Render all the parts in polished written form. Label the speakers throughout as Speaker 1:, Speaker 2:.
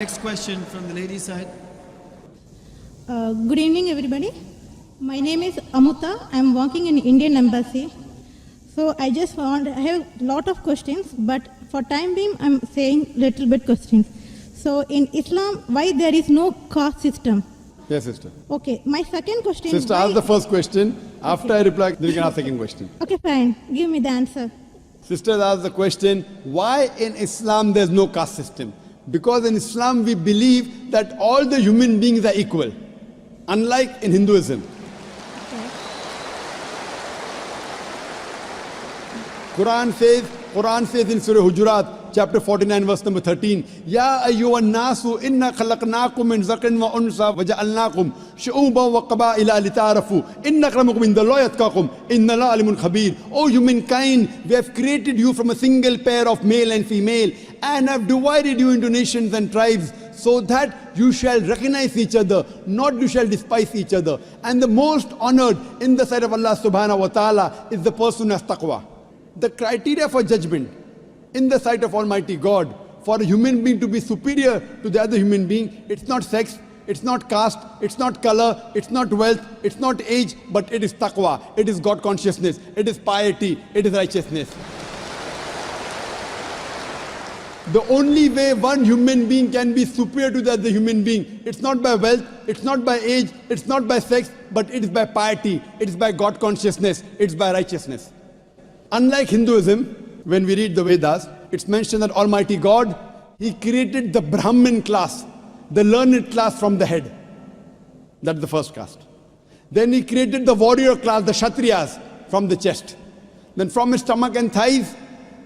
Speaker 1: Next question from the lady side.
Speaker 2: Good evening, everybody. My name is Amuta. I am working in Indian Embassy. So I have a lot of questions, but for time being, I am saying little bit questions. So in Islam, why there is no caste system?
Speaker 3: Yes, sister.
Speaker 2: Okay, my second question.
Speaker 3: Sister, ask the first question. After I reply, then you can ask the second question.
Speaker 2: Okay, fine. Give me the answer.
Speaker 3: Sister asked the question, why in Islam there's no caste system? Because in Islam we believe that all the human beings are equal, unlike in Hinduism. Quran says in Surah Hujurat, chapter 49, verse number 13, Ya ayyuhan nasu inna khalaqnakum min zakarin wa unsa wa ja'alnakum shu'uban wa qaba'ila lita'arafu inna akramakum indallahi atqakum inna Allaha alimun khabir. O humankind, we have created you from a single pair of male and female and have divided you into nations and tribes so that you shall recognize each other, not you shall despise each other. And the most honored in the sight of Allah subhanahu wa ta'ala is the person who has taqwa. The criteria for judgment in the sight of Almighty God for a human being to be superior to the other human being, it's not sex, it's not caste, it's not color, it's not wealth, it's not age, but it is taqwa, it is God consciousness, it is piety, it is righteousness. The only way one human being can be superior to the other human being, it's not by wealth, it's not by age, it's not by sex, but it is by piety, it is by God consciousness, it's by righteousness. Unlike Hinduism, when we read the Vedas, it's mentioned that Almighty God, He created the Brahmin class, the learned class from the head. That's the first caste. Then He created the warrior class, the Kshatriyas, from the chest. Then from his stomach and thighs,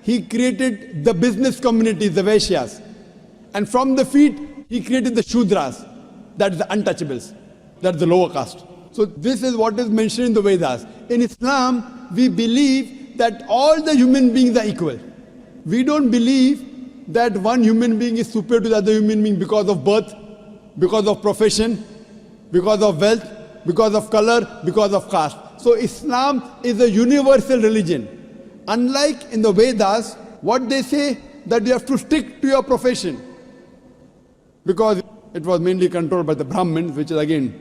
Speaker 3: He created the business community, the Vaishyas. And from the feet, He created the Shudras, that's the untouchables, that's the lower caste. So this is what is mentioned in the Vedas. In Islam, we believe that all the human beings are equal. We don't believe that one human being is superior to the other human being because of birth, because of profession, because of wealth, because of color, because of caste. So Islam is a universal religion. Unlike in the Vedas, what they say that you have to stick to your profession. Because it was mainly controlled by the Brahmins, which is again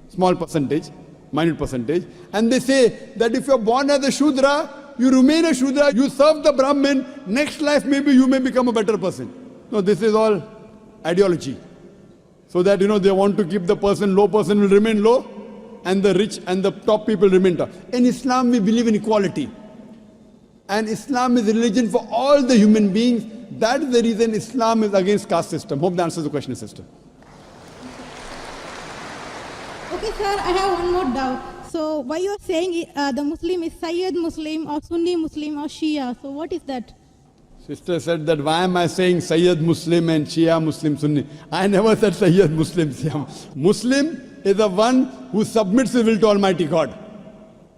Speaker 3: small percentage, minute percentage. And they say that if you're born as a Shudra, you remain a Shudra, you serve the Brahmin, next life maybe you may become a better person. No, this is all ideology. So that, they want to keep the low person will remain low, and the rich and the top people remain top. In Islam, we believe in equality. And Islam is a religion for all the human beings. That is the reason Islam is against caste system. Hope that answers the question, sister.
Speaker 2: Okay, sir, I have one more doubt. So why you are saying the Muslim is Sayyid Muslim or Sunni Muslim or Shia? So what is that?
Speaker 3: Sister said that why am I saying Sayyid Muslim and Shia Muslim Sunni? I never said Sayyid Muslim, Shia. Muslim is the one who submits his will to Almighty God.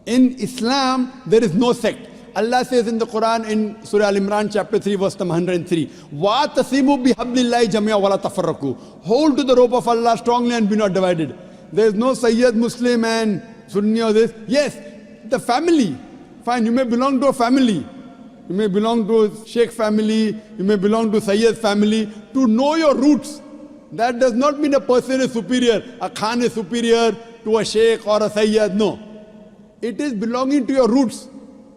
Speaker 3: In Islam, there is no sect. Allah says in the Quran in Surah Al-Imran chapter 3 verse number 103, وَاتَصِمُوا بِحَبْلِ اللَّهِ جَمِيعًا وَلَا تَفَرَّقُوا. Hold to the rope of Allah strongly and be not divided. There is no Sayyid Muslim and Sunni or this. Yes, the family. Fine, you may belong to a family. You may belong to a Sheikh family. You may belong to Sayyid family. To know your roots. That does not mean a person is superior. A Khan is superior to a Sheikh or a Sayyid. No. It is belonging to your roots.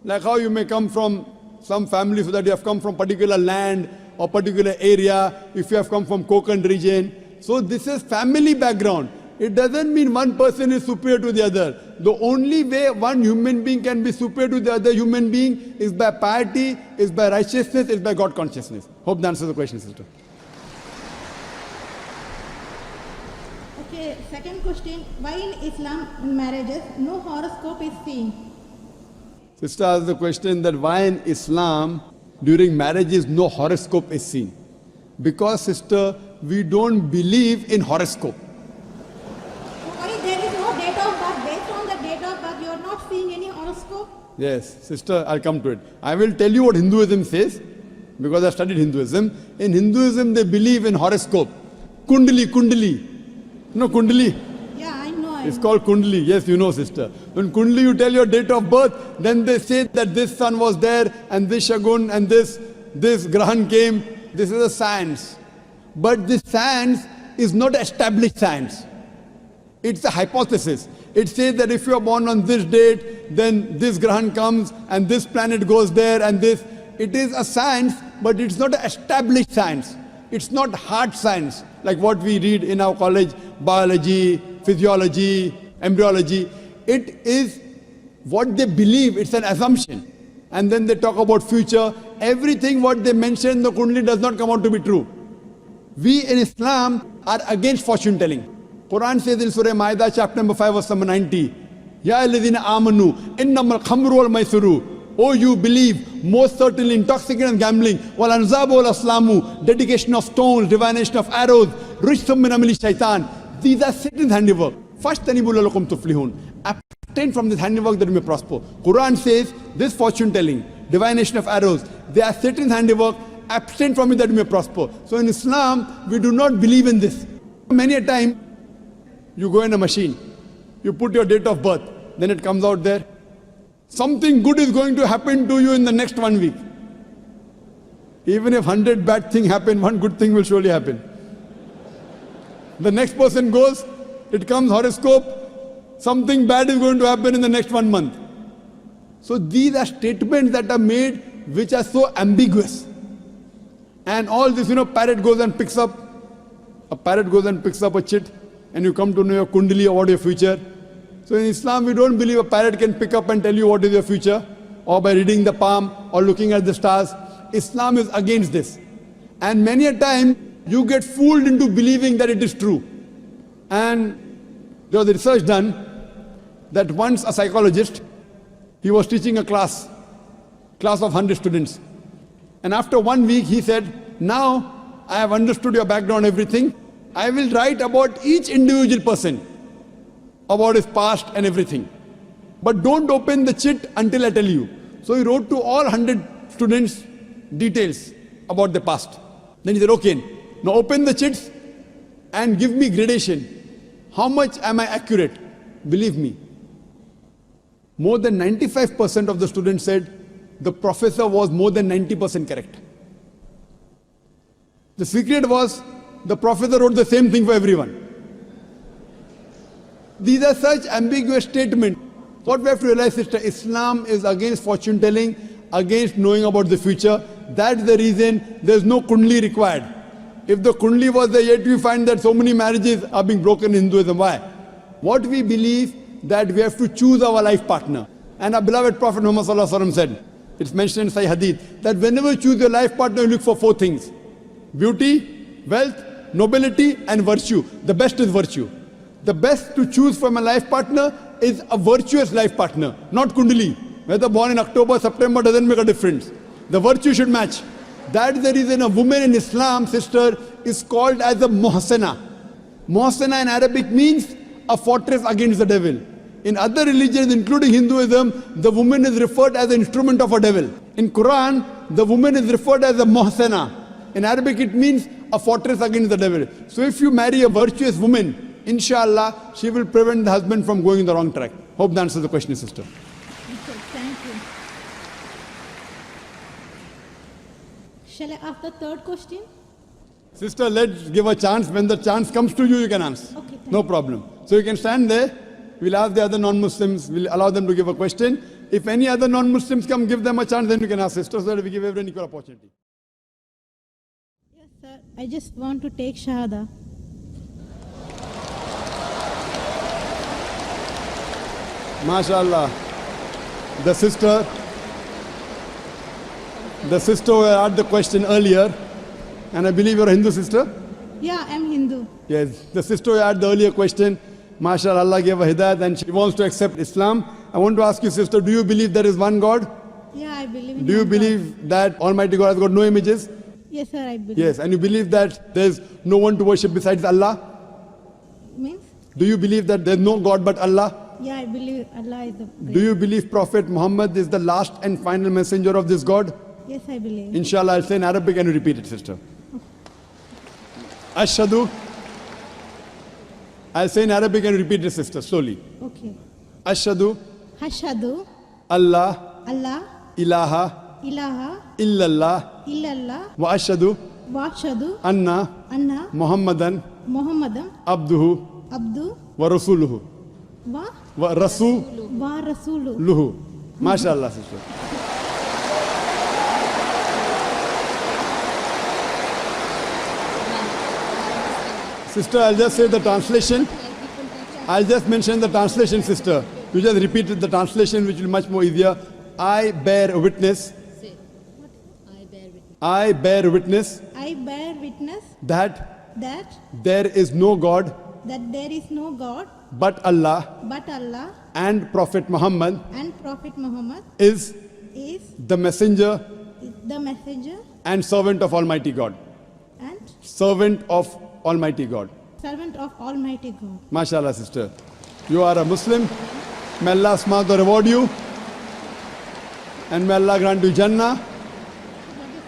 Speaker 3: Like how you may come from some family so that you have come from particular land or particular area. If you have come from Konkan region. So this is family background. It doesn't mean one person is superior to the other. The only way one human being can be superior to the other human being is by piety, is by righteousness, is by God consciousness. Hope that answers the question, sister.
Speaker 2: Okay, second question. Why in Islam in marriages no horoscope is seen?
Speaker 3: Sister asked the question that why in Islam during marriages no horoscope is seen. Because, sister, we don't believe in horoscope.
Speaker 2: There is no date of birth. Based on the date of birth, you are not seeing any horoscope?
Speaker 3: Yes, sister, I'll come to it. I will tell you what Hinduism says, because I studied Hinduism. In Hinduism, they believe in horoscope. Kundali. No, Kundali?
Speaker 2: Yeah, I know.
Speaker 3: It's called Kundali. Yes, you know, sister. When Kundali, you tell your date of birth, then they say that this sun was there, and this Shagun, and this Grahan came. This is a science. But this science is not established science. It's a hypothesis. It says that if you are born on this date, then this Grahan comes and this planet goes there and this. It is a science, but it's not an established science. It's not hard science like what we read in our college, biology, physiology, embryology. It is what they believe, it's an assumption. And then they talk about future. Everything what they mention in the Kundali does not come out to be true. We in Islam are against fortune telling. Quran says in Surah Ma'idah chapter number 5 verse number 90, Ya alladhina amanu innamal khamru wal maisuru. Oh, you believe, most certainly intoxicant and gambling, wal anzabu wal aslamu, dedication of stones, divination of arrows, rijsum min amali shaitan. These are Satan's handiwork. Fashtanibu lalakum tuflihun. Abstain from this handiwork that you may prosper. Quran says this fortune telling, divination of arrows, they are Satan's handiwork. Abstain from it that you may prosper. So in Islam, we do not believe in this. Many a time, you go in a machine, you put your date of birth, then it comes out there. Something good is going to happen to you in the next 1 week. Even if 100 bad things happen, one good thing will surely happen. The next person goes, it comes horoscope, something bad is going to happen in the next 1 month. So these are statements that are made which are so ambiguous. And all this, parrot goes and picks up a chit, and you come to know your kundali or what your future. So in Islam, we don't believe a parrot can pick up and tell you what is your future, or by reading the palm, or looking at the stars. Islam is against this. And many a time, you get fooled into believing that it is true. And there was a research done that once a psychologist, he was teaching a class of 100 students. And after 1 week, he said, now I have understood your background, everything. I will write about each individual person, about his past and everything. But don't open the chit until I tell you. So he wrote to all 100 students details about the past. Then he said, okay, now open the chits and give me gradation. How much am I accurate? Believe me, more than 95% of the students said the professor was more than 90% correct. The secret was the professor wrote the same thing for everyone. These are such ambiguous statements. What we have to realize is that Islam is against fortune telling, against knowing about the future. That's the reason there's no kundli required. If the kundli was there, yet we find that so many marriages are being broken in Hinduism. Why? What we believe that we have to choose our life partner. And our beloved Prophet Muhammad Sallallahu Alaihi Wasallam said, it's mentioned in Sahih Hadith, that whenever you choose your life partner, you look for 4 things. Beauty, wealth, nobility, and virtue. The best is virtue. The best to choose from a life partner is a virtuous life partner, not kundali. Whether born in October, September doesn't make a difference. The virtue should match. That's the reason a woman in Islam, sister, is called as a muhsana. Muhsana in Arabic means a fortress against the devil. In other religions, including Hinduism, the woman is referred as an instrument of a devil. In Quran, the woman is referred as a muhsana. In Arabic, it means a fortress against the devil. So if you marry a virtuous woman, inshallah, she will prevent the husband from going in the wrong track. Hope that answers the question, sister.
Speaker 2: Okay, thank you. Shall I ask the third question?
Speaker 3: Sister, let's give a chance. When the chance comes to you, you can answer.
Speaker 2: Okay,
Speaker 3: no problem. So you can stand there. We'll ask the other non-Muslims. We'll allow them to give a question. If any other non-Muslims come, give them a chance, then you can ask, sister, so that we give everyone equal opportunity.
Speaker 2: Yes, sir. I just want to take Shahada.
Speaker 3: MashaAllah. The sister who asked the question earlier, and I believe you're a Hindu sister?
Speaker 2: Yeah, I'm Hindu.
Speaker 3: Yes, the sister who asked the earlier question, MashaAllah, Allah gave her hidayat and she wants to accept Islam. I want to ask you, sister, do you believe there is one God?
Speaker 2: Yeah, I believe in
Speaker 3: Do you
Speaker 2: one
Speaker 3: believe
Speaker 2: God.
Speaker 3: that Almighty God has got no images?
Speaker 2: Yes, sir, I believe.
Speaker 3: Yes, and you believe that there's no one to worship besides Allah?
Speaker 2: Means?
Speaker 3: Do you believe that there's no God but Allah?
Speaker 2: Yeah, I believe Allah is the great.
Speaker 3: Do you believe Prophet Muhammad is the last and final messenger of this God?
Speaker 2: Yes, I believe.
Speaker 3: Inshallah, I'll say in Arabic and you repeat it, sister. Ashhadu. I'll say in Arabic and you repeat it, sister, slowly.
Speaker 2: Okay.
Speaker 3: Ashhadu.
Speaker 2: Hashadu.
Speaker 3: Allah.
Speaker 2: Allah.
Speaker 3: Ilaha.
Speaker 2: Ilaha.
Speaker 3: Illallah.
Speaker 2: Illallah.
Speaker 3: Wa ashhadu.
Speaker 2: Vashadu,
Speaker 3: Anna
Speaker 2: Anna,
Speaker 3: Muhammadan
Speaker 2: Muhammadam,
Speaker 3: Abduhu
Speaker 2: Abdu,
Speaker 3: wa Rasuluhu.
Speaker 2: Va,
Speaker 3: Wa Rasuluhu.
Speaker 2: Va Rasulu.
Speaker 3: MashaAllah, sister. Sister, I'll just say the translation. I'll just mention the translation, sister. You just repeated the translation, which will be much more easier. I bear witness. I bear witness
Speaker 2: I bear witness
Speaker 3: that
Speaker 2: that
Speaker 3: there is no God
Speaker 2: there is no God
Speaker 3: but Allah,
Speaker 2: but Allah,
Speaker 3: and Prophet Muhammad
Speaker 2: and Prophet Muhammad
Speaker 3: is
Speaker 2: is
Speaker 3: the messenger
Speaker 2: the messenger
Speaker 3: and servant of Almighty God.
Speaker 2: and
Speaker 3: Servant of Almighty God.
Speaker 2: servant of Almighty God.
Speaker 3: MashaAllah, sister. You are a Muslim. May Allah subhanahu reward you. And may Allah grant you Jannah.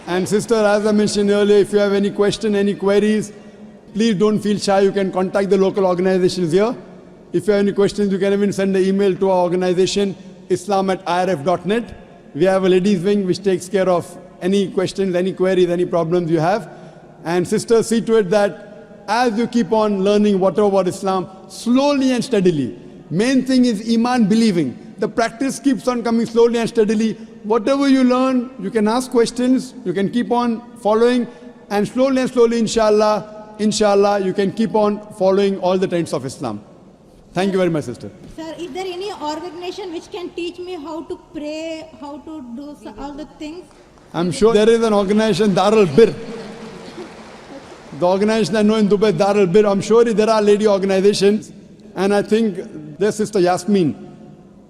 Speaker 3: And sister, as I mentioned earlier, if you have any question, any queries, please don't feel shy. You can contact the local organizations here. If you have any questions, you can even send an email to our organization, islam@irf.net. We have a ladies wing which takes care of any questions, any queries, any problems you have. And sister, see to it that as you keep on learning whatever about Islam, slowly and steadily. Main thing is Iman, believing. The practice keeps on coming slowly and steadily. Whatever you learn, you can ask questions, you can keep on following, and slowly, inshallah, you can keep on following all the tenets of Islam. Thank you very much, sister.
Speaker 2: Sir, is there any organization which can teach me how to pray, how to do all the things?
Speaker 3: I'm sure there is an organization, Darul Bir. The organization I know in Dubai, Darul Bir. I'm sure there are lady organizations. And I think there's Sister Yasmin,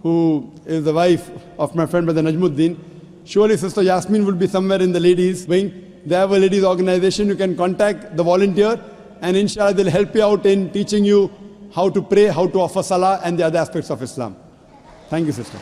Speaker 3: who is the wife of my friend Brother Najmuddin. Surely Sister Yasmin will be somewhere in the ladies wing. They have a ladies organization. You can contact the volunteer, and inshallah they'll help you out in teaching you how to pray, how to offer salah, and the other aspects of Islam. Thank you, sister.